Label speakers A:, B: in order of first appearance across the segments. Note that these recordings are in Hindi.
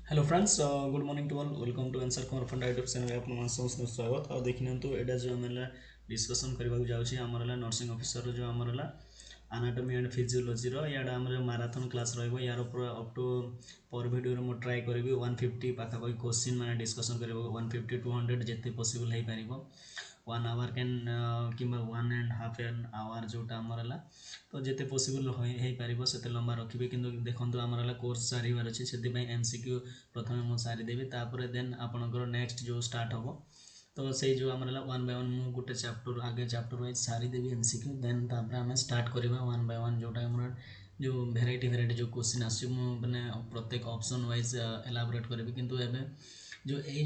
A: Hello friends, good morning to all. Welcome to answer Kumar funda YouTube channel आपन समस्त स्वागत। आ देखि नियंतु एटा जो हमला डिस्कशन करबा जाउछि हमरला नर्सिंग ऑफिसर जो हमरला एनाटॉमी एंड फिजियोलॉजी रो याडा हमर मैराथन क्लास रहइबो। यार पूरा अप टू पर वीडियो रे मो ट्राई करबी 150 पाखा पाखी क्वेश्चन माने डिस्कशन करबो। 150 200 जेते पॉसिबल हे परिबो। 1 आवर कैन कि 1.5 एन आवर जोटा हमरला तो जिते पॉसिबल हो पारिबो सेते लंबा रखिबे। किंतु देखंतु हमरला कोर्स सारिबार अछि सेति पई एमसीक्यू प्रथमे मु सारी देबी तापर देन आपनकर नेक्स्ट जो स्टार्ट होबो। तो से जो हमरला 1 बाय 1 मु गुटे चैप्टर आगे चैप्टर वाइज सारी देबी एमसीक्यू। देन तापर हम स्टार्ट करबा 1 बाय 1 जोटा हमर जो वेराइटी जो क्वेश्चन आसी मु माने प्रत्येक ऑप्शन वाइज एलाबोरेट करबी। किंतु एबे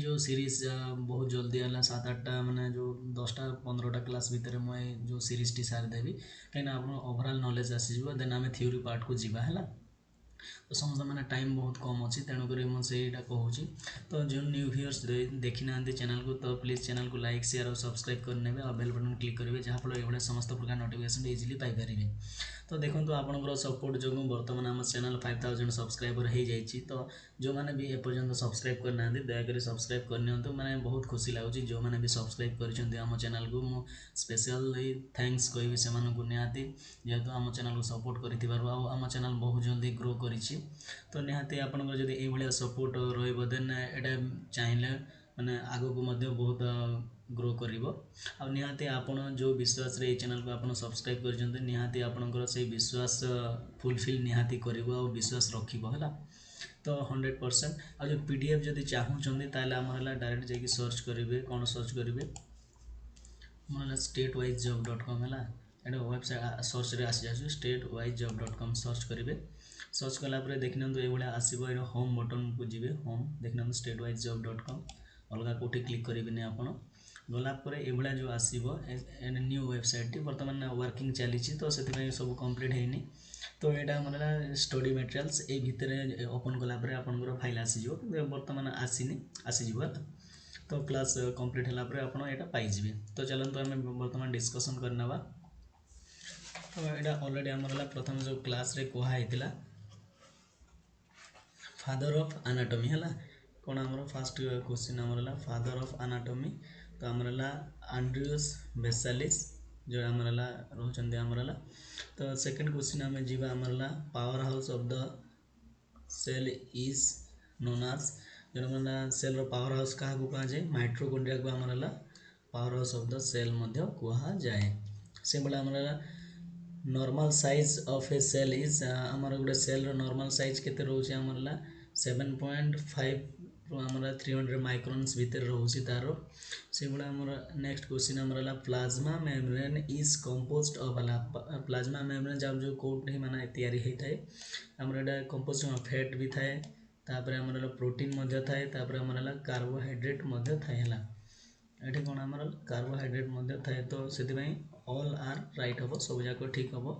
A: जो सीरीज बहुत जल्दी है 7-8टा माने जो 10टा 15टा क्लास भितर मुझे जो सीरीज टी सारी देवी कहीं आप ओवरऑल नॉलेज आसीज। देन आम थ्योरी पार्ट को जीवा है तो समस्त मैंने टाइम बहुत कम अच्छी तेणुक मुझे कहूँ। तो जो न्यू व्यूअर्स देखी ना चैनल को तो प्लीज चैनल को लाइक शेयर और सब्सक्राइब करने और बेल बटन क्लिक करेंगे जहाँफल ये समस्त प्रकार नोटिफिकेशन इजिली पाइपर। तो देखो आपंकर सपोर्ट जो बर्तमान आम चैनल 5000 सब्सक्राइबर हो जाइए। तो जो मैंने भी एपर्यंत सब्सक्राइब करना दयाकोरी सब्सक्राइब करनी मैंने बहुत खुशी लगुच। जो मैंने भी सब्सक्राइब कर चैनल को मु स्पेशल थैंक्स कहि से निहाती जेहेतु आम चैनल को सपोर्ट करम चैनल बहुत जल्दी ग्रो करी। तो निहाती आपंकर जब ये सपोर्ट रन एटा चाहिए मैंने आगो को बहुत ग्रो कर निहाती आपन जो विश्वास रे चैनल को आपन सब्सक्राइब कर निहाती आपनकर से विश्वास फुलफिल निहाती करिवो और विश्वास रखिबो हला। तो 100% आ जो पीडीएफ जदि चाहूचंदी ताले हमरला डायरेक्ट जाके सर्च करिवे। कोन सर्च करिवे हमरला statewisejob.com हला एटा वेबसाइट सर्च रे आसी जासु statewisejob.com सर्च करिवे। सर्च कला परे देखिनंतु ए भलिया आसीबो। एटा होम बटन को जिवे होम देखिनंतु statewisejob.com अलगा कोठी क्लिक करिवेनी आपण गला परे ए भलिया जो आसीबो एन न्यू वेबसाइट टी वर्तमान वर्किंग चली तो से सब कंप्लीट हैनी। तो यहाँ हमरला स्टडी मटेरियल्स ए भितर ओपन कला परे आपनकर फाइल आसीजो वर्तमान आसीनी आसीजिवो। तो क्लास कंप्लीट होला परे आपण एटा पाइजिबे। तो चलंतु हमें वर्तमान डिस्कशन करनबा। तो एटा ऑलरेडी हमरला प्रथम जो क्लास रे कोहा हेतिला फादर ऑफ एनाटॉमी हला कोन हमर फर्स्ट क्वेश्चन हमरला फादर ऑफ एनाटॉमी। तो हमरला एंड्रियस बेसालिस जो हमरला रहचंदे हमरला। तो सेकंड क्वेश्चन हमें जीवा हमरला powerhouse of the cell is known as जो हमरला सेल रो पावर हाउस का को कहा जाए माइटोकॉन्ड्रिया को हमरला powerhouse of the cell मध्य कहा जाए। से बला हमरला normal size of a cell is हमर गोटे सेल रो नॉर्मल साइज केते रहउछि हमरला 7.5 हमरा 300 माइक्रोन्स भीतर रहउछि तारो। से बला हमर नेक्स्ट क्वेश्चन हमरला plasma membrane is composed of हला प्लाज्मा मेम्ब्रेन जब जो कोट ही माने तयारी हे थाए हमरा एटा कंपोज्ड ऑफ फैट भी थाए तापर हमरला प्रोटीन मध्य थाए तापर हमरला कार्बोहाइड्रेट मध्य थाए हला एठी कोन हमर कार्बोहाइड्रेट मध्य थाए। तो सेति पई ऑल आर राइट हबो सब जाको ठीक हबो।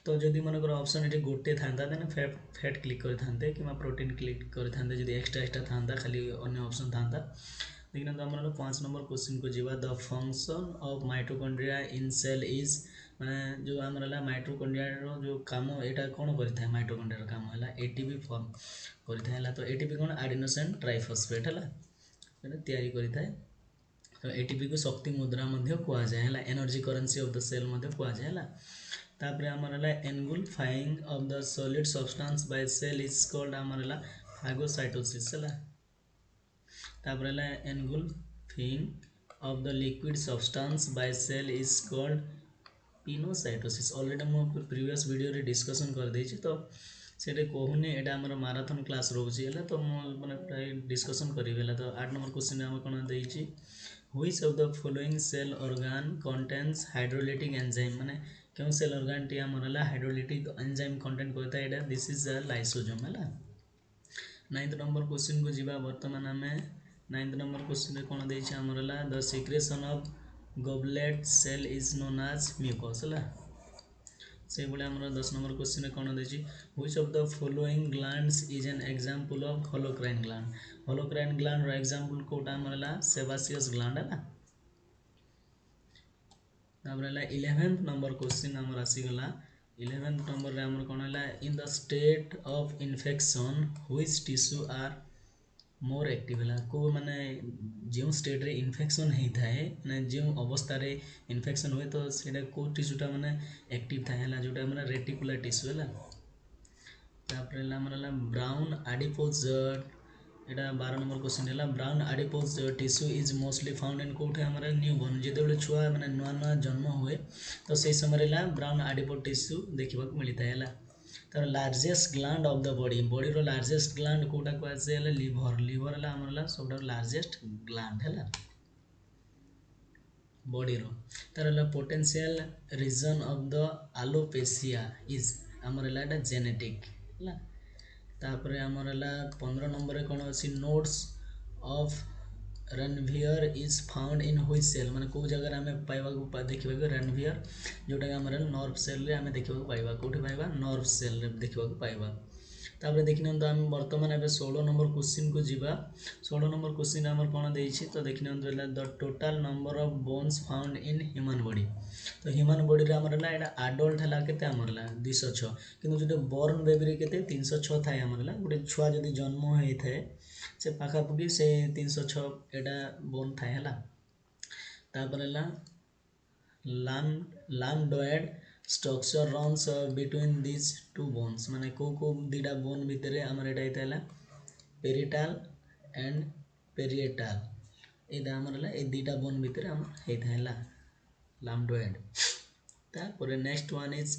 A: तो जदि मनकर ऑप्शन एठी गोटे थांता देन फैट क्लिक कर थांते कि प्रोटीन क्लिक कर थांते जदि एक्स्ट्रा थांता खाली अन्य ऑप्शन थांता। लेकिन हमर 5 नंबर क्वेश्चन को जीवा the function of mitochondria in cell is माने जो हमरला माइटोकॉन्ड्रिया रो जो काम एटा कोन करिथाय माइटोकॉन्ड्रिया रो काम हला एटीपी फॉर्म करिथाय हला। तो एटीपी कोन एडिनोसिन ट्राइफॉस्फेट हला एटा तयारी करिथाय। तो एटीपी को शक्ति मुद्रा मध्य कहा जाए energy currency of the cell मध्य कहा जाए। तापर हमरला engulfing of the solid substance by cell is called हमरला फागोसाइटोसिस हला। तापर हला engulfing of the liquid substance by cell is called pinocytosis. Already मो प्रीवियस वीडियो रे डिस्कशन कर देछि तो सेटे कहूनी एटा हमर मैराथन क्लास रहउछि हला। तो मो माने प्राय डिस्कशन करिवेला। तो 8 नंबर क्वेश्चन हम कोन देछि which of the following cell organ contains hydrolytic enzyme माने क्यों सेल ऑर्गन टी हमरला हाइड्रोलाइटिक एंजाइम कंटेंट करता है एटा दिस इज अ लाइसोसोम हला। 9th नंबर क्वेश्चन को जीवा वर्तमान हमें 9th नंबर क्वेश्चन रे कोन देछि हमरला the secretion of goblet cell is known as mucus हला। से बोले हमर 10 नंबर क्वेश्चन रे कोन देछि which of the following glands is an example of holocrine gland. Holocrine gland रो एग्जांपल कोटा हमरला सेबासियस ग्लैंड हला। ताबरला 11th नंबर क्वेश्चन हमर आसी गला 11th नंबर रे हमर कोन हला in the state of infection which tissue are more active है को माने जो स्टेट रे इन्फेक्शन होता है माने जो अवस्था रे इन्फेक्शन हुए तो सेटा को टिश्यूटा माने एक्टिव थाए जोटा माने रेटिकुलर टिश्यू है ब्राउन आडिपोज एटा 12 नंबर क्वेश्चन है brown adipose tissue is mostly found in कोठे हमारे न्यू बॉर्न जो छुआ माने नुआ नुआ जन्म हुए तो से समय ब्राउन आडिपोज टिश्यू देखा मिलता है तार largest gland of the body body रो लार्जेस्ट ग्लैंड कोटा कहसे लिवर लिवर है हमर सब लार्जेस्ट ग्लैंड है बॉडी रो तार potential reason of the alopecia is हमर है जेनेटिक है तापर हमर 15 नंबर कौन अच्छी nodes of Ranvier is found in which cell माने को जगह आम पाइबा देखा रणवियर जोटा आम नर्व सेल आम देखा पाइबा कौटी पाइबा नर्व सेल देखा पाइबा तापर देखि नियंतु आम वर्तमान एबे 16 नंबर क्वेश्चन को जीवा 16 नंबर क्वेश्चन आमर कोन देइछि तो देखि नियंतु the total number of bones found in human body तो ह्यूमन बॉडी रे हमर ला एटा एडल्ट हला केते हमर ला 206 किंतु जदि बोर्न बेबी रे केते 306 थाए हमर ला गोटे छुआ जदि जन्म होई थाए से पाखापाखि से 306 एटा बोन थाए हला तापर हला lambdoid structure runs between this two bones माने को दीटा बोन भितर आमर एटा होता पेरिटाल एंड पेरिएटाल एटा आमर ए दीटा बोन भितर आम होता है लैम्डोइड तापर next one is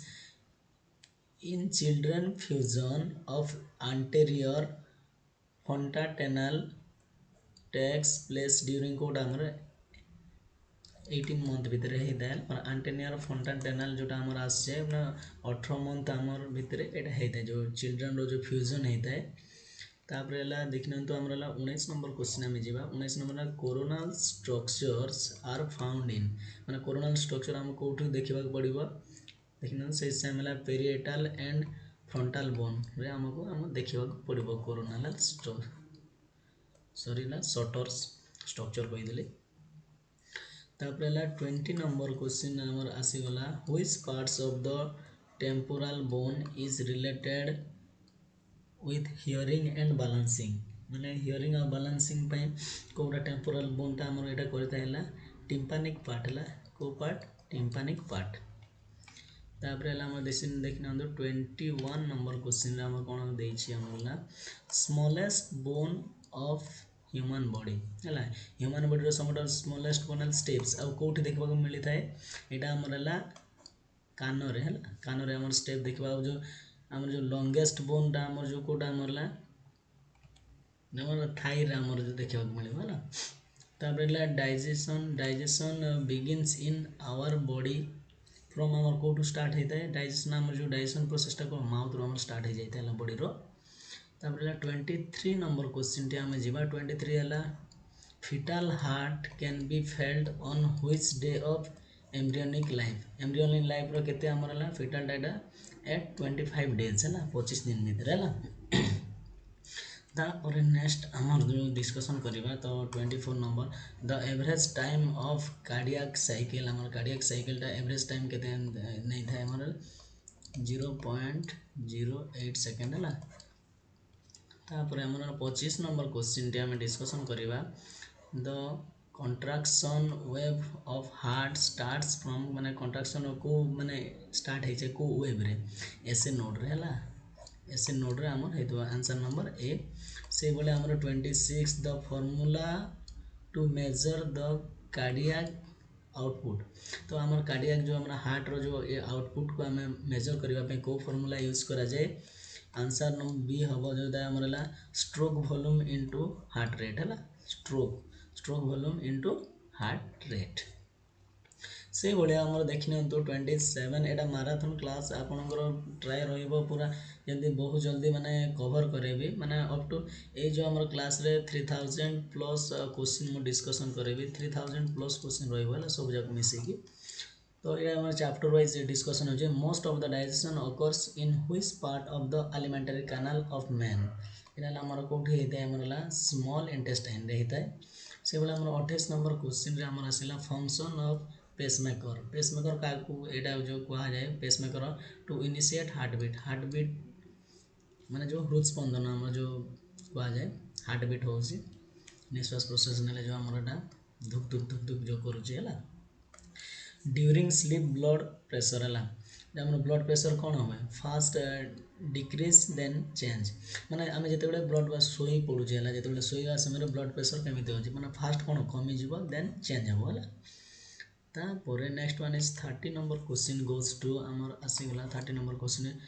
A: in children fusion of anterior frontatenal takes place during code आमर 18 मंथ भितर होता है और एंटेरियर फ्रंटाल जोटा आमर आसे 18 मंथ आमर भितर एटा होता है जो चिल्ड्रन रो जो फ्यूजन होता है तापर देखि नियंतु आमर 19 नंबर क्वेश्चन आम जीवा 19 number coronal structures are found in माने कोरोनल स्ट्रक्चर आम कोठी देखा पड़ो देखि से same parietal and frontal bone रे आमको आम देखा पड़ो कोरोनल शॉर्टर्स स्ट्रक्चर कहीदेली तापर 20 नंबर क्वेश्चन आमर आसीगला which parts of the temporal bone is related with hearing and balancing माने हियरिंग और बैलेंसिंग पे कोटा टेम्पोरल बोन ता आमर एटा करता है टिम्पानिक पार्ट है को पार्ट टिम्पानिक पार्ट तापर आम देखना 21 नंबर क्वेश्चन आम कौन देला smallest bone of human body है ह्यूमन बॉडी सब स्मॉलेस्ट बोनल स्टेप्स आउ कौटी देखा मिलता है यहाँ आमर कान रे है कान रे आमर स्टेप देखा जो आमर जो लॉन्गेस्ट बोन टा आमर जो कोटा आमर थाई रे आमर जो देखा मिले है तापर digestion digestion begins in our body from आमर कौटू स्टार्ट होता है डाइजेशन आमर जो डाइजेशन प्रोसेसटा को माउथ रो आमर स्टार्ट हो जाता है बॉडी रो तापर 23 नंबर क्वेश्चन टी आम जीवा 23 है fetal heart can be felt on which day of embryonic life रो केते हमर हला fetal data at 25 days है 25 दिन भीतर है तापर नेक्स्ट हमर जो डिस्कशन करबा तो 24 number the average time of cardiac cycle हमर कार्डियक साइकिल टा एवरेज टाइम केते नहीं था हमर 0.08 सेकंड है तापर हमर 25 नंबर क्वेश्चन टी हम डिस्कशन करबा the कंट्राक्शन wave of heart starts from माने कंट्राक्शन को माने स्टार्ट है को वेव रे एसे नोड रे हला एसे नोड रे हमर हेतु आंसर नंबर ए से बोले हमर 26 the formula to measure the cardiac output तो हमर कार्डियक जो हमरा हार्ट रो जो आउटपुट को हमें मेजर करबा पे को फार्मूला यूज करा जाए आंसर नंबर बी हम जो हमर stroke volume into heart rate है stroke volume into heart rate से भाया आम देखी नि 27 एटा माराथन क्लास आपणकर ट्राए पूरा जल्दी बहुत जल्दी माने कवर करेबी माने अप टू ए जो आम क्लास रे 3000 प्लस क्वेश्चन मु डिस्कशन करेबी 3000 प्लस क्वेश्चन रहा सब जाक मिसेकी तो ये हमारे चैप्टर वाइज डिस्कशन हो most of the digestion occurs in which part of the elementary canal of man यहाँ आमर कौटी होता है आमर स्मॉल इंटेस्टाइन रे होता है से भाई आम 28 नंबर क्वेश्चन आमर आसला फंक्शन ऑफ पेसमेकर क्या यहाँ जो कह जाए पेसमेकर टू इनिशिएट हार्टबीट माने जो हृदस्पंदन आम जो कह जाए हार्ट बीट हो निश्वास प्रश्वास ने जो आमरटा धुक धुक धुक धुक जो करुचे है ड्यूरिंग स्लीप ब्लड प्रेशर है आम ब्लड प्रेशर कौन हुए फास्ट डिक्रीज देन चेंज माने आम जो ब्लड शोई पड़ुचे जो शोवा समय ब्लड प्रेशर केमी हो मैंने फास्ट कौन कमिज देन चेंज हम है तापर next one is 30 number question goes to आमर आसीगला 30 number question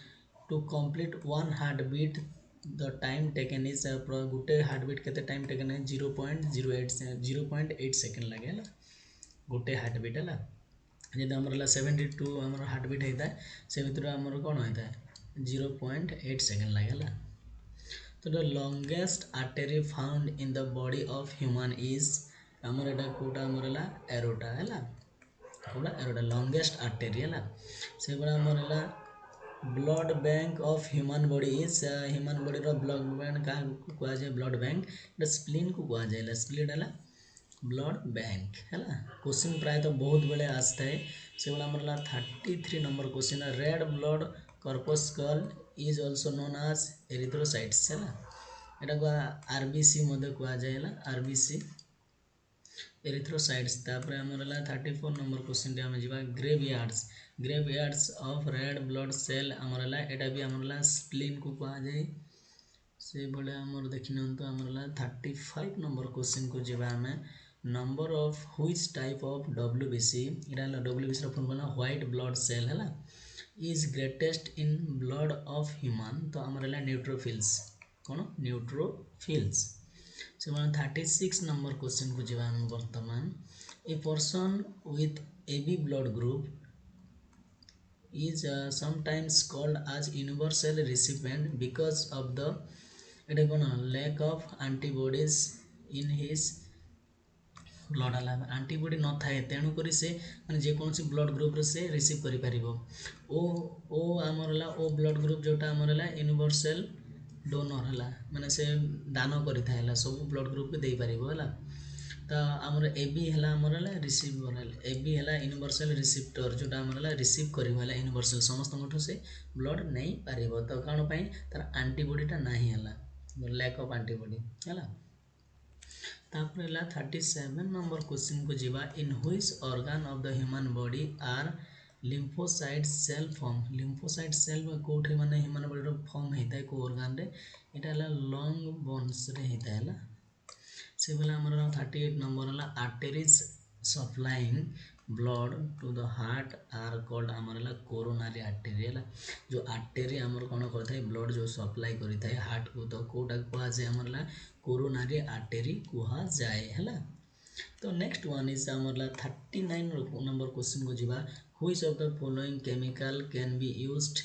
A: to complete one heart beat the time taken is गोटे हार्ट बीट के टाइम टेकन है 0.08 सेकेंड लगे गोटे हार्ट बीट है जब आमर 72 आमर हार्ट बीट होता है से भितर आमर कौन होता है 0.8 सेकेंड लगे तो the longest artery found in the body of human is आमर एटा कोटा आमर एरोटा है कोटा एरोटा लॉन्गेस्ट आर्टेरी है से आमर blood bank of human body is human body रो ब्लड बैंक क्या कह जाए ब्लड बैंक स्प्लीन को कह जाए स्प्लीन है ब्लड बैंक है क्वेश्चन प्राय तो बहुत बेले आसता है से आमर 33 number question red blood corpuscle is also known as erythrocytes है यहाँ को आरबीसी कह जाए आरबीसी एरिथ्रोसाइट्स तापर आमर 34 नंबर क्वेश्चन आम जा graveyards of red blood cell आमर एटा भी आमर स्प्लीन को कह जाए से बड़े आमर देखि तो आमर 35 नंबर क्वेश्चन को जब आम number of which type of WBC इटा डब्ल्यूबीसी रो फॉर्मूला व्हाइट ब्लड सेल है is greatest in blood of human तो आमर न्यूट्रोफिल्स कौन न्यूट्रोफिल्स से 36 नंबर क्वेश्चन को जब आम बर्तमान a person with AB blood group is sometimes called as universal recipient because of the lack of antibodies in his blood है आंटीबॉडी न थाए तेणुक से मैंने जेकोसी ब्लड ग्रुप से रिसीव करि ओ आमर ओ ब्लड ग्रुप जोटा आमर यूनिवर्सल डोनर है मैंने से दान करें सब ब्लड ग्रुप को दे पार है तो आमर एबी है आमर रिसीवर एबी है यूनिवर्सल रिसीप्टर जोटा आमर रिसीव कर यूनिवर्सल समस्त से ब्लड नहीं पार तो कौन तार आंटीबॉडीटा ना है लैक ऑफ आंटीबॉडी है तापर 37 नंबर क्वेश्चन को जीवा in which organ of the human body are lymphocyte cell form lymphocyte cell कोठे माने ह्यूमन बॉडी रो फॉर्म होता है को ऑर्गन रे एटा लंग बोन्स रे होता है से बेला आमर 38 नंबर है arteries supplying blood to the heart are called आमर कोरोनारी आर्टेरी है जो आर्टेरी आमर कौन करता है ब्लड जो सप्लाई करता है हार्ट को तो कोटा कह जाए आमर कोरोनारी आर्टेरी कह जाए है तो नेक्स्ट वन इज आमर 39 नंबर क्वेश्चन को जीवा which of the following chemical can be used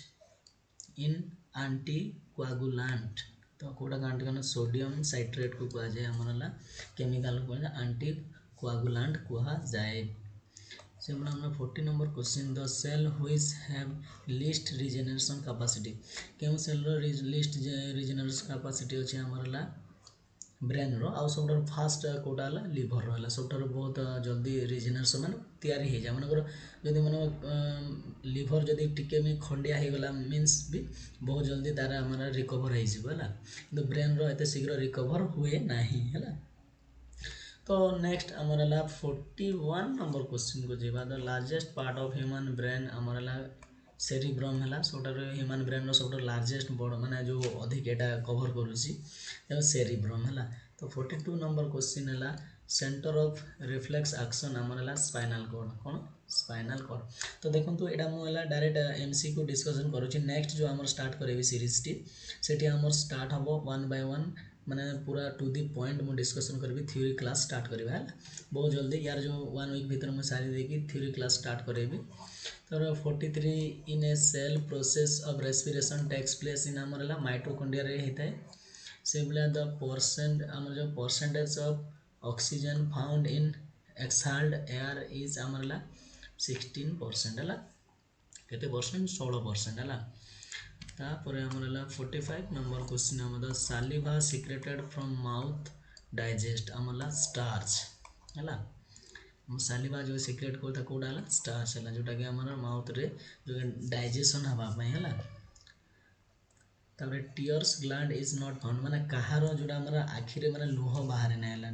A: in anti coagulant तो कोटा कांटे सोडियम साइट्रेट को कह जाए आमर केमिकल को एंटी कोआगुलेंट कह जाए से 40 number question the cell which have least regeneration capacity केउ सेल रो लीस्ट रिजेनरेशन कैपेसिटी अछि आमर ब्रेन रो आउ सब फास्ट कोटा लिवर रहा सब बहुत जल्दी रिजेनरेशन मान तैयारी हो जाए मनकर जदि मन लिवर जदि टिके भी खंडिया हो गला मीन्स भी बहुत जल्दी तार आम रिकवर हो ब्रेन रो एते शीघ्र रिकवर हुए ना है तो नेक्स्ट आमर 41 नंबर क्वेश्चन को जीवा the largest part of human brain आमर सेरिब्रम है सब ह्यूमन ब्रेन सब लार्जेस्ट बड़ माने जो अधिक एटा कवर करुँची सेरिब्रम है तो 42 नंबर क्वेश्चन है सेंटर ऑफ रिफ्लेक्स एक्शन आमर स्पाइनल कॉर्ड कौन स्पाइनल कॉर्ड तो देखो यहाँ मुझे डायरेक्ट एमसी को डिस्कसन करुँची नेक्स्ट जो आमर स्टार्ट करेबी सीरीज टी से आमर स्टार्ट हम 1 by 1 माने पूरा टू दी पॉइंट मुझे डिस्कसन करी थ्योरी क्लास स्टार्ट करवा है बहुत जल्दी यार जो 1 वीक भीतर मुझे सारी देकी थ्योरी क्लास स्टार्ट करेबी तो 43 in a cell process of respiration takes place in आमर माइटोकॉन्ड्रिया रे होता है से बोले द परसेंट आमर जो percentage of oxygen found in exhaled air is आमर 16% है केते परसेंट 16% है तापर आमर 45 नंबर क्वेश्चन आम सालिवा सिक्रेटेड फ्रॉम माउथ डाइजेस्ट आमर स्टार्च है सालिवा जो सिक्रेट करता कौटा है स्टार्च है जोटा कि आमर माउथ रे जो डाइजेशन हवापाई है तापर tears gland is not found माने कहार जोड़ा हमर आखि रे माने लुह बाहर ना हला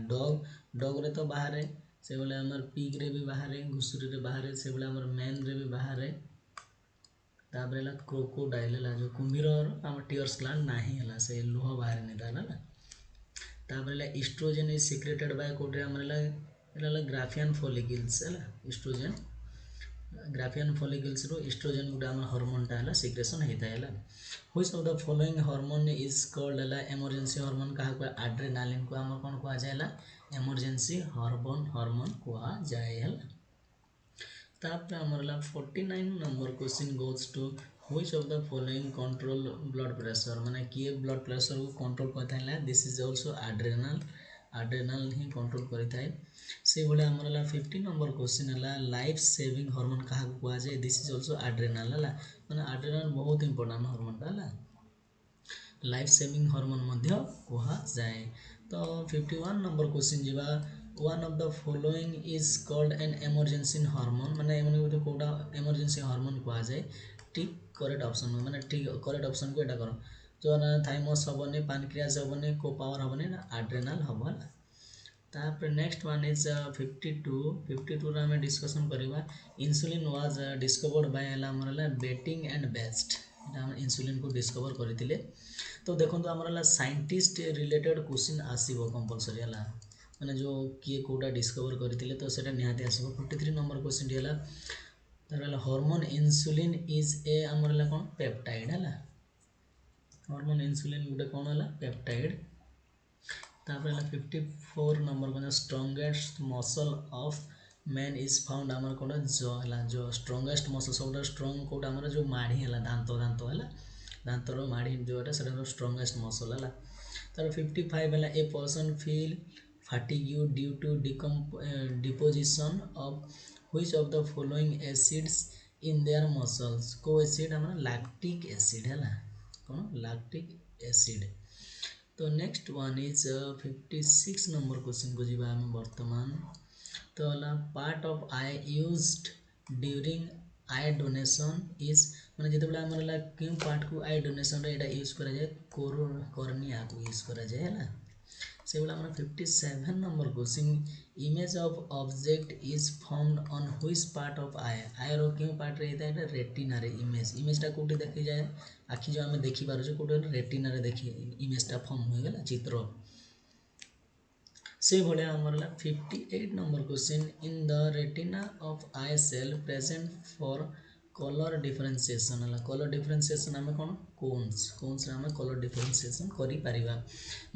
A: डॉग रे तो बाहर से बोले हमर पिग रे भी बाहर घुसुरी रे बाहर से बोले हमर मैन रे भी बाहर तापर हला क्रोकोडाइल हला जो कुंभीर हमर टीयर्स ग्लैंड नाही हला से लुह बाहर नहीं दाला तापर हला एस्ट्रोजन इज सिक्रेटेड बाय कोटे हमर हला ग्राफियन फॉलिकल्स हला एस्ट्रोजन ग्राफियन फॉलिकल्स रो एस्ट्रोजन गुडा हमर हार्मोन टा हला सिक्रेशन हेता हला which of the following hormone is called हला इमरजेंसी हार्मोन कहा को एड्रेनालिन को हमर कोन को जायला इमरजेंसी हार्मोन को जाय हला तापर हमर हला 49 number question goes to which of the following control blood pressure माने किए ब्लड प्रेशर को कंट्रोल करता है दिस इज आल्सो एड्रेनल ही कंट्रोल करता है से बोले हमर हला 50 नंबर क्वेश्चन हला लाइफ सेविंग हार्मोन कहा को आ जाए दिस इज आल्सो एड्रेनल हला माने एड्रेनल बहुत इंपोर्टेंट हार्मोन हला लाइफ सेविंग हार्मोन मध्य कहा जाए तो 51 नंबर क्वेश्चन जीवा one of the following is called an emergency hormone माने एमन कोडा इमरजेंसी हार्मोन कहा जाए ठीक करेक्ट ऑप्शन माने ठीक करेक्ट ऑप्शन को एटा करो जो ना थाइमस हबने पैनक्रियास हबने को पावर हबने ना एड्रेनल हबला तापर नेक्स्ट वन इज 52 रा में डिस्कशन करबा इंसुलिन वाज डिस्कवर्ड बाय हला हमरला बेटिंग एंड बेस्ट एटा हम इंसुलिन को डिस्कवर करथिले तो देखो तो हमरला साइंटिस्ट रिलेटेड क्वेश्चन आसीबो कंपलसरी हला माने जो किए कोडा डिस्कवर करथिले तो सेटा निहाती आसीबो 53 नंबर क्वेश्चन हला तारला हार्मोन इंसुलिन इज ए हमरला कोन पेप्टाइड हला हार्मोन इंसुलिन गुटे कोन हला पेप्टाइड तापर 54 नंबर को strongest muscle of man is found हमर कोन जो हला जो स्ट्रॉन्गेस्ट मसल सबटा स्ट्रांग कोड हमर जो माढ़ी हला दांत हला दांतर माढ़ी जोटा सेटा स्ट्रॉन्गेस्ट मसल हला तापर 55 हला a person feel fatigue due to deposition of which of the following acids in their muscles को एसिड हमर लैक्टिक एसिड हला कोन लैक्टिक एसिड तो next one is 56 number question को जीवा हम वर्तमान तो हला part of eye used during eye donation is माने जेते बेला हमर हला क्यों पार्ट को आई डोनेशन रे एटा यूज करा जाए कॉर्निया को यूज करा जाए हला से बेला हमर 57 number question image of object is formed on which part of eye रो क्यों पार्ट रे एटा रेटिना रे इमेज टा कोठी देखि जाए आखि जो हमें देखि पारो जो कोठी रेटिना रे देखि इमेज टा फॉर्म हो गेला चित्र से भले हमर 58 number question in the retina of eye cell present for colour differentiation हला कलर डिफरेंशिएशन हमें कोन कोन्स रे हमें कलर डिफरेंशिएशन करि परिबा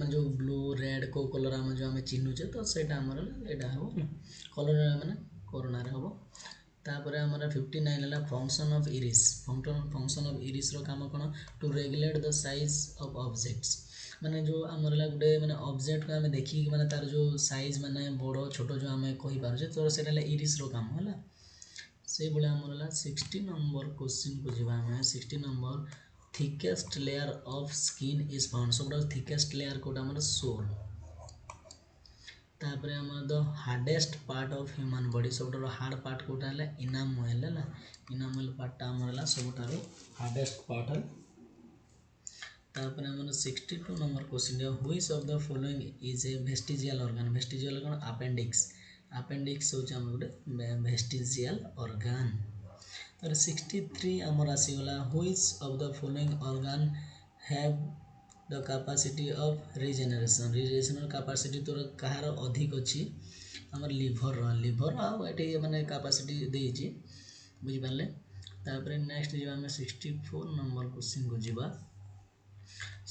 A: माने जो ब्लू रेड को कलर हम जो हमें चिन्हु छे तो सेटा हमर एटा हो कलर माने कोरोना रे हो तापर हमर 59 हला function of iris function of iris रो काम कोन to regulate the size of objects माने जो हमर गुटे माने ऑब्जेक्ट को हमें देखि माने तार जो साइज माने बड़ो छोटो जो हमें कहि पारो जे तो सेटा इरिस रो काम होला से बोले हमर 60 नंबर क्वेश्चन को जीवा हमें 60 number thickest layer of skin is found सबटा थिकेस्ट लेयर कोटा हमर सोल तापर हमर the hardest part of human body सबटा हार्ड पार्ट कोटा हला इनामोएल हला इनामोएल पार्ट टा हमर हला सबटा हार्डेस्ट पार्ट है तापर हमर 62 नंबर क्वेश्चन है which of the following is a vestigial organ appendix होचा हम गुटे वेस्टिजियल ऑर्गन तर 63 हमर आसी गला which of the following organ have the capacity of regeneration capacity तोर कहार अधिक अछि हमर लिवर आ एटे माने कैपेसिटी देछि बुझि पाले तापर नेक्स्ट जीवा हम 64 नंबर क्वेश्चन को जीवा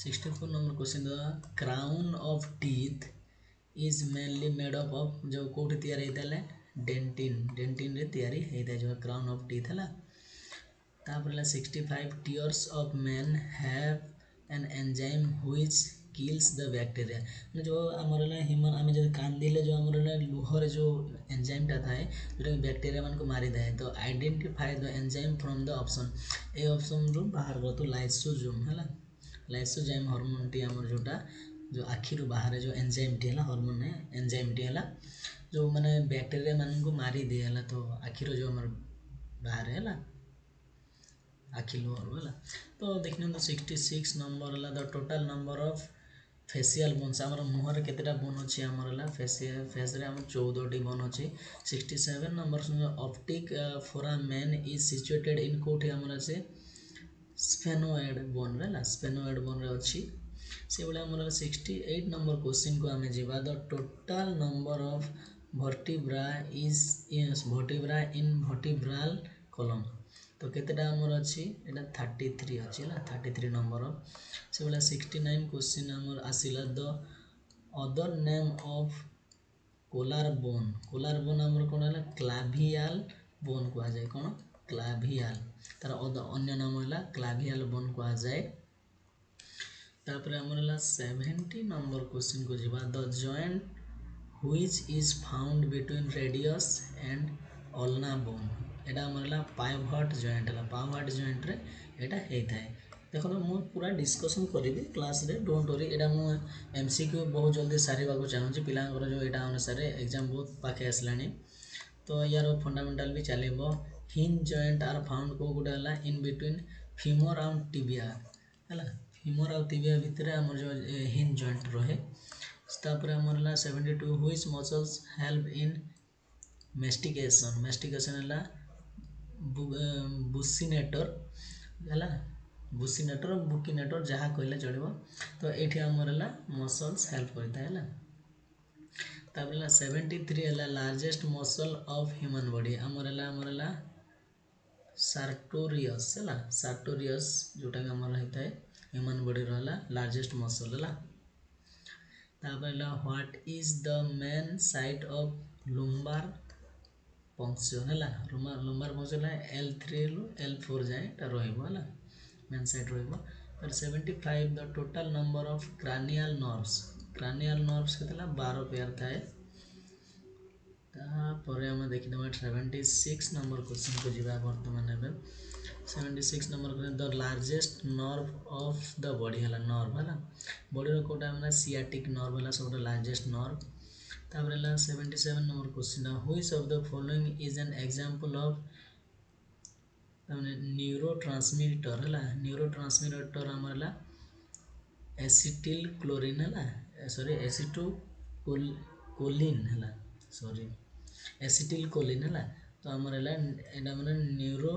A: 64 number question the crown of teeth is mainly made up of जो कोठी तयारी हेतले डेंटिन रे तयारी हेता जो क्राउन ऑफ टीथ हला तापर 65 tears of man have an enzyme which kills the bacteria जो हमर ह्यूमन आमे जब कांदिले जो हमर लुहर जो एंजाइम टा थाए जो बैक्टीरिया मन को मारी दे तो identify the enzyme from the option A option रो बाहर गो तो लाइसोसोम हला लाइसोजाइम हार्मोन टी हमर जोटा जो आखिर बाहर जो एंजाइम टी हला हार्मोन है एंजाइम टी हला जो माने बैक्टीरिया मन को मारी दे हला तो आखिर जो हमर बाहर हला आखि लोअर है। तो देखने 66 नंबर है the total number of facial bones आमर मुहर केतेटा बोन अच्छी आमर फेसियल फेस रे आम 14टी बोन अच्छी। 67 number optic foramen is situated in कोठी आमर अच्छे स्फेनोइड बोन रे स्फेनोइड बोन रे अच्छी से भाई आमर 68 नंबर क्वेश्चन को आम जा द टोटाल नंबर ऑफ भर्टिब्रा इन भर्टिब्राल कलम तो केतेटा आमर अच्छी एटा 33 अच्छी है 33 नंबर से भाई 69 क्वेश्चन आमर आसिला the other name of collar bone आमर कौन है क्लाभियाल बोन कह जाए कौन क्लाभियाल तार अन्य नाम है क्लाभियाल बोन कह जाए। तापर आमर 70 नंबर क्वेश्चन को जीवा the joint which is found between radius and ulna bone एटा आमर पाइवट जॉइंट है पाइवट जॉइंट रे एटा होता है। देखो मु पूरा डिस्कसन करी क्लास रे डोंट वरी एटा मु एमसीक्यू बहुत जल्दी सारे चाहूँगी पिलांकर जो एटा अनुसार एग्जाम बहुत पाखे आसलानी तो यार फंडामेंटाल भी चलो हिंज जॉइंट आर फाउंड को गोटे है in between femur out tibia है फीमर आउ टिबिया भितर आम जो हिंज जॉइंट रहे। तापर आमर 72 which muscles help in mastication है बुसिनेटर है बुसिनेटर बुकिनेटर जहाँ कहले चलो तो ये आमर है मसल्स हेल्प करता है। तापर 73 है largest muscle of human body आमर है सार्टोरियस है सार्टोरियस जोटा कि आमर होता है ह्यूमन बॉडी रहा लार्जेस्ट मसल है। तापर what is the main site of lumbar puncture है लुम्बार पंक्चर है L3 रु L4 जाए रहा मेन साइट रहा। 75 the total number of cranial nerves के 12 पेयर थाए। तापर आम देखने 76 नंबर क्वेश्चन को जीवा बर्तमान एवं 76 number the largest nerve of the body है नर्व है बॉडी कोटा है सियाटिक नर्व है सब लार्जेस्ट नर्व। तापर 77 number question which of the following is an example of neurotransmitter है न्यूरोट्रांसमीटर आमर है एसिटिल क्लोरीन है सॉरी एसिटोकोलिन है सॉरी एसिटिल कोलिन है तो आमर है न्यूरो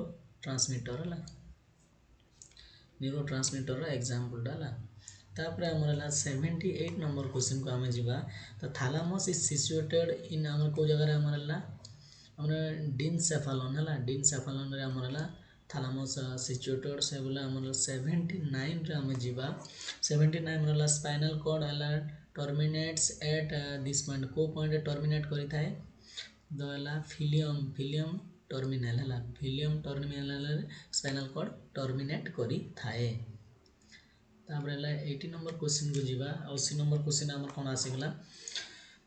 A: ट्रांसमीटर एग्जांपल है। तापर आमर है 78 नंबर क्वेश्चन को आम जा तो थालामस इज सिचुएटेड इन आमर को जगह आमर है डिनसेफालन है डिनसेफालन रे आमर है थालामस सिचुएटेड से बोले आमर 79 रे आम जा 79 रहा स्पाइनल कॉर्ड है टर्मिनेट्स एट दिस पॉइंट को पॉइंट टर्मिनेट करी थाए दला फिलियम टर्मिनल है फिलियम टर्मिनल स्पाइनल कॉर्ड टर्मिनेट करी थाए। तापर 80 नंबर क्वेश्चन को जीवा 80 नंबर क्वेश्चन आमर कौन आसीगला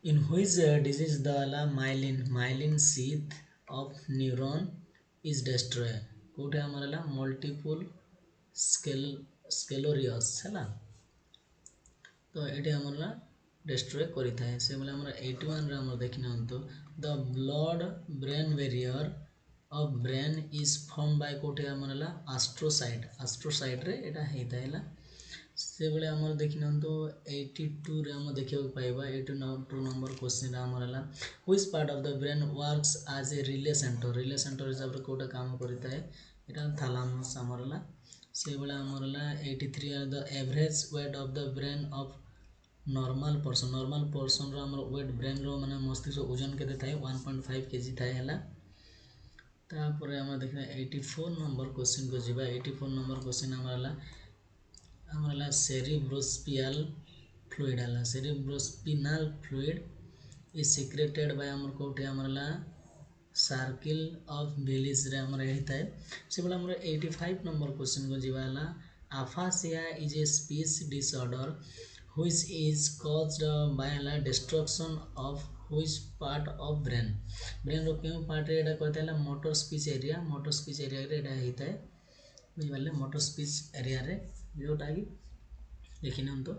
A: in which disease the myelin sheath of neuron is destroy कोटे आमर है मल्टीपल स्केलोरियस है तो ये आमर डिस्ट्रॉय करी थाए से बोले आमर 81 रे आमर देखिना the blood brain barrier of brain is form by कोटे आमर है एस्ट्रोसाइट रे एटा हेता है से बेले आमर देखिना 82 रे आम देखा पाइबा 82 नंबर क्वेश्चन आमर है which part of the brain works as a relay centre हिसाब से कोटा काम करता है यहाँ थालामस आमर है से बेले आमर है 83 the average weight of the brain of normal person रो वेट ब्रेन रो माने मस्तिष्क ओजन केते थाए 1.5 kg थाए है। तापर आम देखना 84 नंबर क्वेश्चन को जीवा 84 नंबर क्वेश्चन आमर है सेरिब्रोस्पियल फ्लूइड है सेरिब्रोस्पिनल फ्लूइड इज सिक्रेटेड बाय आमर कोटे आमर है सर्किल ऑफ विलीज रे आमर होता है से बोले आमर 85 नंबर क्वेश्चन को जीवा है aphasia is a speech disorder which is caused by destruction of which part of brain रो क्यों पार्ट रे एटा कहते हैं मोटर स्पीच एरिया रे एटा होता है बुझे मोटर स्पीच एरिया रे जोटा कि देखिन तो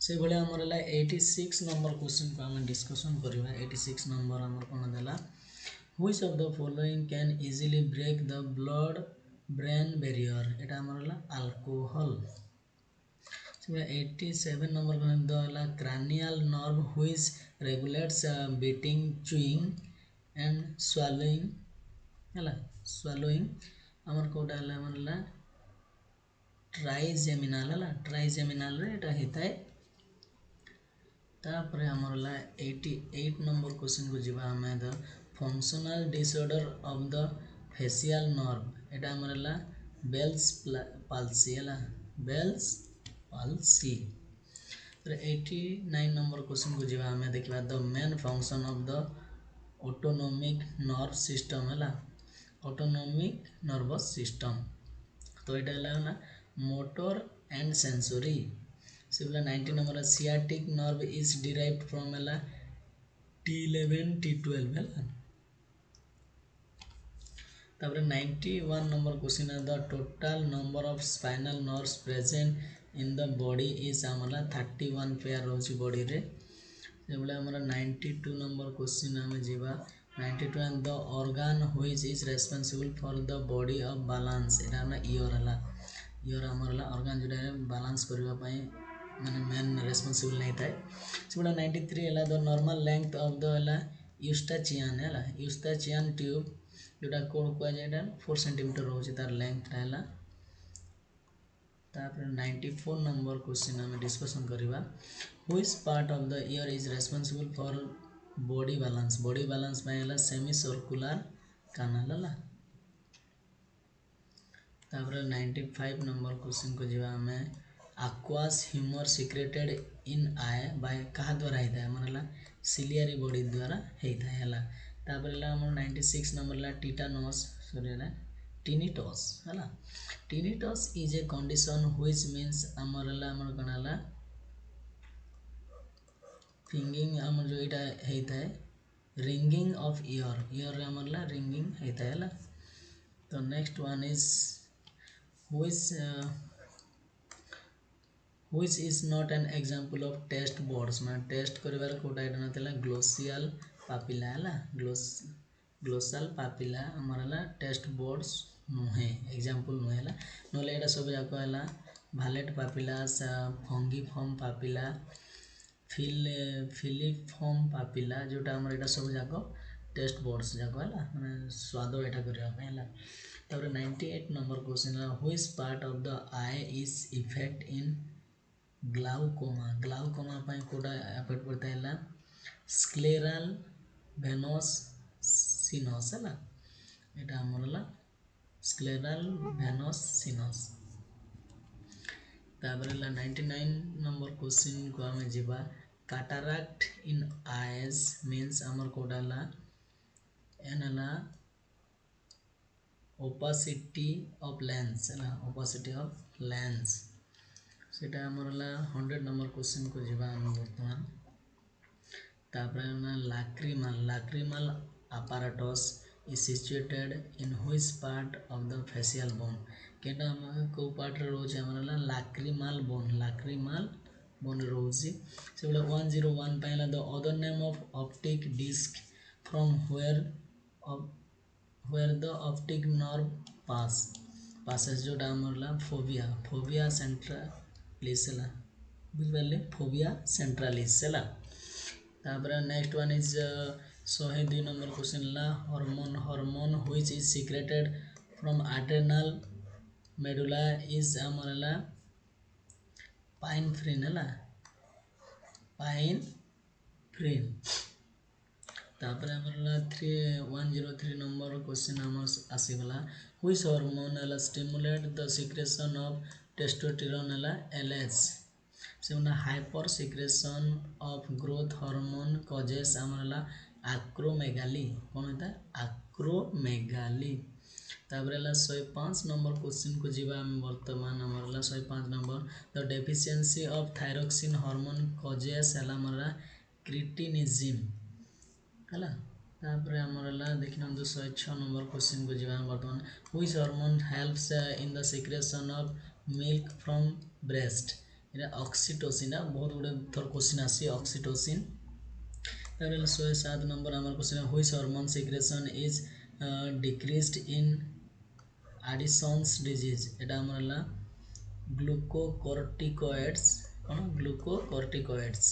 A: से भाई आमर है 86 नंबर क्वेश्चन को आम डिस्कसन करवा 86 नंबर आमर कौन देला which of the following can easily break the blood brain barrier एटा हमर अल्कोहल। 87 नंबर कहला cranial nerve which regulates beating, chewing and swallowing ହେଲା swallowing हमर कोटा हला हमरला ट्राइजेमिनाल हला ट्राइजेमिनाल रे एटा हेताय। तापर हमरला 88 नंबर क्वेश्चन को जिबा हमें the functional disorder of the facial nerve एटा हमरला बेल्स पाल्सी हला बेल्स पाल्सी। 89 नंबर क्वेश्चन को जिबा हमें देखिबा the main function of the autonomic nerve system हला ऑटोनोमिक नर्वस सिस्टम तो एटा हला ना मोटर एंड सेंसरी। सिबला 90 number sciatic nerve is derived from हला T11 T12 हला। तापर 91 नंबर क्वेश्चन है the total number of spinal nerves present in the body is हमला 31 पेयर रोची बॉडी रे। जेबला हमरा 92 नंबर क्वेश्चन हमें जीवा 92 and the organ which is responsible for the body of balance एटा हमरा ईयर हला ईयर हमरला ऑर्गन जोटा बैलेंस करबा पई माने मेन रेस्पोंसिबल नहीं थाए। जेबला 93 हला the normal length of the हला यूस्टाचियन हला यूस्टाचियन ट्यूब जोटा कोड को जेटा 4 सेंटीमीटर होची तार लेंथ हला। तापर 94 नंबर क्वेश्चन हमें डिस्कशन करबा which part of the year is responsible for body balance में हला सेमी सर्कुलर कैनाल हला। तापर 95 नंबर क्वेश्चन को जीवा हमें aqueous humor secreted in eye by कहा द्वारा हेता है हमरला सिलियरी बॉडी द्वारा हेता है हला। तापर हला हमर 96 नंबर ला टीटानस सॉरी हला टिनिटस हला tinnitus is a condition which means हमरला हमर कनाला फिंगिंग हमर जो एटा हेता है रिंगिंग ऑफ ईयर हमरला रिंगिंग हेता है हला। तो next one is which is not an example of test boards माने टेस्ट करिवार कोटा एटा नथला ग्लोसियल पापिला हला ग्लोसल पापिला हमरला टेस्ट बोर्ड्स नुहे एग्जांपल नुहे हला नले एटा सब जाको हला भालेट पापिला फंगीफॉर्म पापिला फिलीफॉर्म पापिला जोटा हमर एटा सब जाको टेस्ट बोर्ड्स जाको हला माने स्वाद एटा करिया पे हला। तापर 98 नंबर क्वेश्चन है which part of the eye is effect in glaucoma पाई कोटा एफेक्ट पड़ता है ला स्क्लेरल वेनस सिनस हला एटा हमरला स्क्लेरल वेनस सिनस। तापर ला 99 नंबर क्वेश्चन को हमें जीवा कैटरैक्ट इन आईज मींस हमर कोटा ला एनला ओपासिटी ऑफ लेंस हला ओपासिटी ऑफ लेंस सेटा हमरला 100 नंबर क्वेश्चन को जीवा हम वर्तमान। तापर ना लाक्रिमल apparatus is situated in which part of the facial bone केटा हम को पार्ट रे रोचे हमरला लाक्रिमल बोन रोचे सेबला 101 पहला the other name of optic disc from where the optic nerve passes जोटा हमरला फोबिया सेंट्रालिस हला बुझबले फोबिया सेंट्रालिस हला। तापर next one is 102 number question ला hormone which is secreted from adrenal medulla is हमरला पाइनफ्रिन हला पाइनफ्रिन। तापर हमरला 103 नंबर क्वेश्चन हमर आसीगला व्हिच हार्मोन हला stimulate the secretion of testosterone हला LH सेमना hyper secretion of growth hormone causes हमरला एक्रोमेगाली कोन होता एक्रोमेगाली। तापर हला 105 नंबर क्वेश्चन को जीवा हम वर्तमान हमरला 105 number the deficiency of thyroxine hormone causes हला हमरला क्रिटिनिज्म हला। तापर हमरला देखिन 106 नंबर क्वेश्चन को जीवा हम वर्तमान which hormone helps in the secretion of milk from breast Etah oxytocin बहुत गुडे थर क्वेश्चन आसी ऑक्सीटोसिन। तापर 107 नंबर हमर question which hormone secretion is decreased in Addison's disease एटा हमर ग्लूकोकॉर्टिकोइड्स कौन ग्लूकोकॉर्टिकोइड्स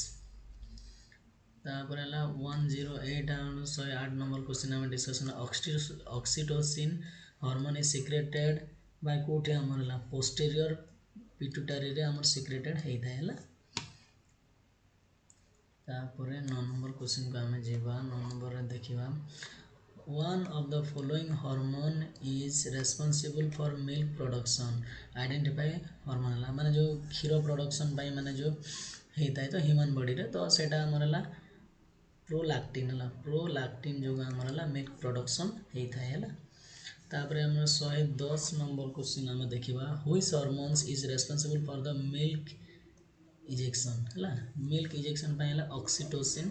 A: तापर 108 108 नंबर क्वेश्चन आम discussion oxytocin hormone is secreted by कोठे हमर पोस्टीरियर पिट्यूटरी रे हमर सिक्रेटेड हेइथा हैला तापर 9 नंबर क्वेश्चन को आम जीवा 9 नंबर रे देखिबा one of the following hormone is responsible for milk production identify hormone माने जो क्षीर प्रोडक्शन पाई माने जो हेता है तो ह्यूमन बॉडी रे तो सेटा हमरला प्रोलैक्टिन जो हमरला मिल्क प्रोडक्शन हेता है हला तापर हमर 110 नंबर क्वेश्चन हम देखिबा which hormones is responsible for the milk ejection हला मिल्क इजेक्शन पाई हला ऑक्सीटोसिन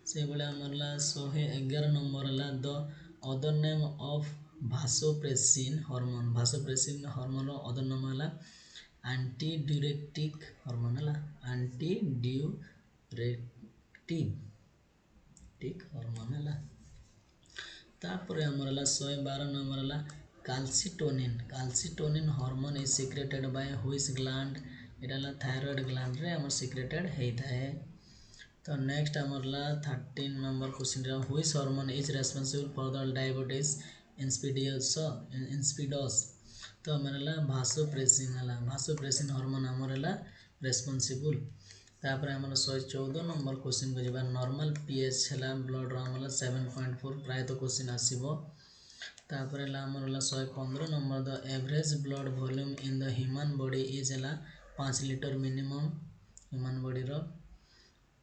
A: से बोले हमरला 111 नंबर हला the other name of vasopressin hormone रो अदर नाम हला एंटी ड्यूरेटिक हार्मोन हला एंटी ड्यूरेटिक हार्मोन हला तापर हमरला 112 नंबर हला calcitonin hormone is secreted by which gland एटा थायराइड ग्लैंड रे हमर सिक्रेटेड हेता है तो नेक्स्ट हमरला 13 नंबर क्वेश्चन रे which hormone is responsible for the diabetes insipidus तो हमरला भासोप्रेसिन हार्मोन हमरला रेस्पोंसिबल तापर हमर 114 नंबर क्वेश्चन को जेबा नॉर्मल पीएच हला ब्लड रो हमरला 7.4 प्राय तो क्वेश्चन आसीबो तापर हला हमरला 115 number the average blood volume in the human body is हला 5 लीटर मिनिमम ह्यूमन बॉडी रो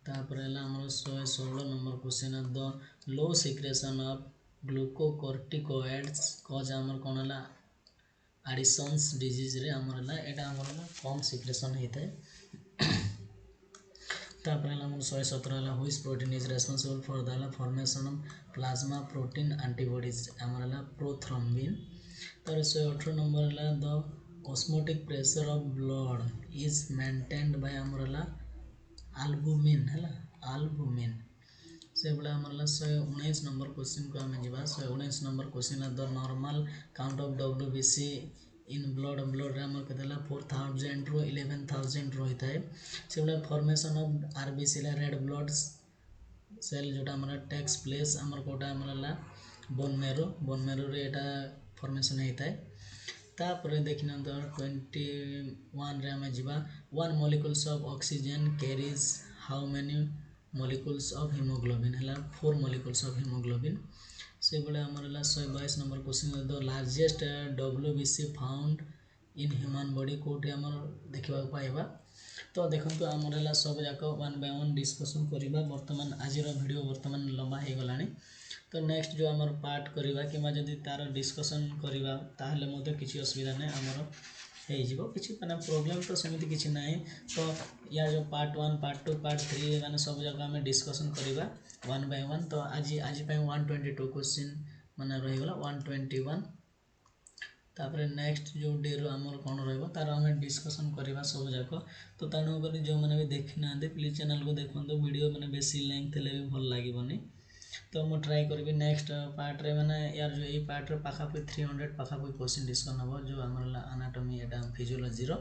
A: तापर हला हमर 116 number question the low secretion of glucocorticoids cause हमर कोन हला एडिसन्स डिजीज रे हमर हला एटा हमर हला कम सिक्रेशन हेते तापर हला हमर 117 हला which protein is responsible for the formation of plasma protein antibodies हमर हला प्रोथ्रोम्बिन तापर 118 नंबर हला the osmotic pressure of blood is maintained by हमर हला एल्बुमिन है एल्बुमिन से बोला हमरला 119 नंबर क्वेश्चन को हम जीवा 119 number question the normal count of WBC in blood रे हमर कतेला 4000 रो 11000 रहिता है से बोला फॉर्मेशन ऑफ आरबीसी ला रेड ब्लड सेल जोटा हमरा टेक्स प्लेस हमर कोटा हमरला बोन मेरो रे एटा फॉर्मेशन हेता है तापर देखिना तो 21 रे हम जीवा 1 molecules of oxygen carries how many molecules of hemoglobin हला 4 molecules of hemoglobin से बोले हमर हला 122 number question the largest WBC found in human body कोठी हमर देखिबा पाइबा तो देखंतु हमर हला सब जाक 1 बाय 1 डिस्कशन करिबा वर्तमान आजिर वीडियो वर्तमान लंबा हे गलानी तो नेक्स्ट जो हमर पार्ट करिबा किमा जदी तार डिस्कशन करिबा ताहले मते किछि असुविधा नै हमर हे जिवो किछि माने प्रॉब्लम तो समिति किछि नै तो या जो पार्ट 1 पार्ट 2 पार्ट 3 माने सब जगह हमें डिस्कशन करिबा 1 बाय 1 तो आज पे 122 क्वेश्चन माने रहि गला 121 तापर नेक्स्ट जो डे रो हमर कोन रहबो तार हमें डिस्कशन करिबा सब जाक तो तानो करी जो माने भी देखिना दे प्लीज चैनल को देखन तो वीडियो माने बेसी लेंथ ले भी भल लागिबनी तो मु ट्राई करबी नेक्स्ट पार्ट रे माने यार जो ए पार्ट रे पाखा पे 300 पाखा पे क्वेश्चन डिस्कशन हो जो हमर एनाटॉमी एटा फिजियोलॉजी रो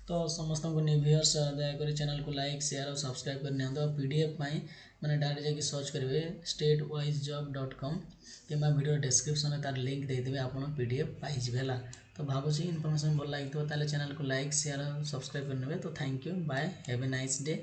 A: तो समस्त को निव्यूअर्स दया करी चैनल को लाइक शेयर और सब्सक्राइब कर नियंतो पीडीएफ पाई माने डायरेक्ट जाके सर्च करबे statewisejob.com किमा वीडियो डिस्क्रिप्शन में तार लिंक दे देबे आपण पीडीएफ पाई जिवेला तो भाबो छी इन्फॉर्मेशन भल लागि तो ताले चैनल को लाइक शेयर और सब्सक्राइब कर नेबे तो thank you bye have a nice day.